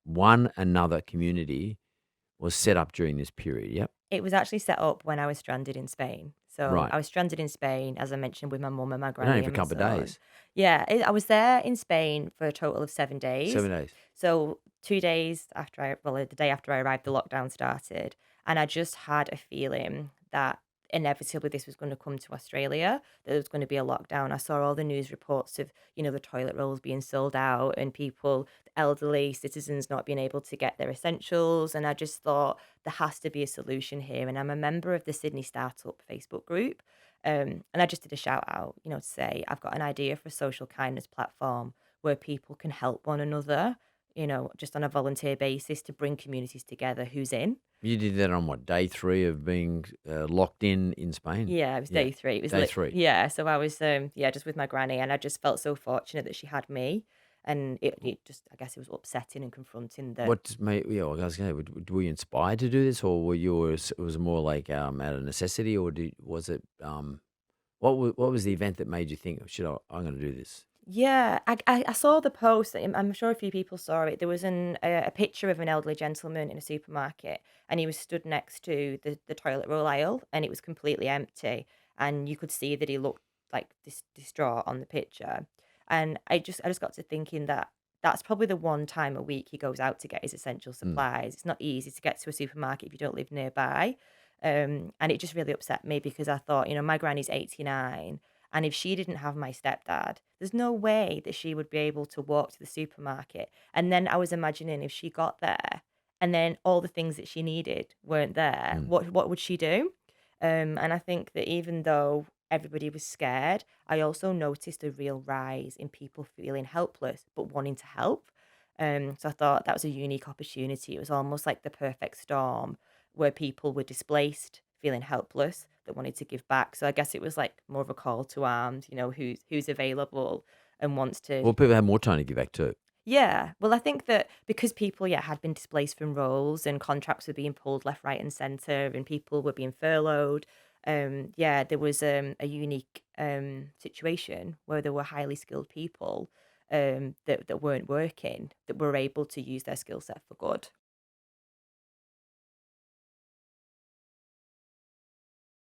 one another community was set up during this period. Yep. It was actually set up when I was stranded in Spain. So Right. I was stranded in Spain, as I mentioned, with my mum and my But only granny for a and my couple of son. days. Yeah, I was there in Spain for a total of 7 days. 7 days. So 2 days after the day after I arrived, the lockdown started. And I just had a feeling that inevitably this was going to come to Australia, that there was going to be a lockdown. I saw all the news reports of, the toilet rolls being sold out and people, elderly citizens not being able to get their essentials. And I just thought, there has to be a solution here. And I'm a member of the Sydney Startup Facebook group. And I just did a shout out, to say, I've got an idea for a social kindness platform where people can help one another, just on a volunteer basis to bring communities together who's in. You did that on what, day 3 of being, locked in Spain? Yeah, it was Yeah, day 3. It was day 3. yeah, so I was, just with my granny, and I just felt so fortunate that she had me, and it just I guess it was upsetting and confronting that. What made yeah, well, I was gonna say, were you inspired to do this, or were you it was more like, out of necessity, or was it, what was the event that made you think, "Should I'm gonna do this?" Yeah, I saw the post. I'm sure a few people saw it. There was a picture of an elderly gentleman in a supermarket, and he was stood next to the toilet roll aisle, and it was completely empty, and you could see that he looked like distraught on the picture. And I just got to thinking that that's probably the one time a week he goes out to get his essential Mm. supplies. It's not easy to get to a supermarket if you don't live nearby. And it just really upset me because I thought, my granny's 89, and if she didn't have my stepdad, there's no way that she would be able to walk to the supermarket. And then I was imagining if she got there and then all the things that she needed weren't there, Mm. what would she do? And I think that even though everybody was scared, I also noticed a real rise in people feeling helpless but wanting to help. So I thought that was a unique opportunity. It was almost like the perfect storm where people were displaced, feeling helpless, that wanted to give back. So I guess it was like more of a call to arms, who's available and wants to. Well, people had more time to give back too. Yeah. Well, I think that because people, yeah, had been displaced from roles and contracts were being pulled left, right, and center, and people were being furloughed. Yeah, there was a unique situation where there were highly skilled people that weren't working that were able to use their skill set for good.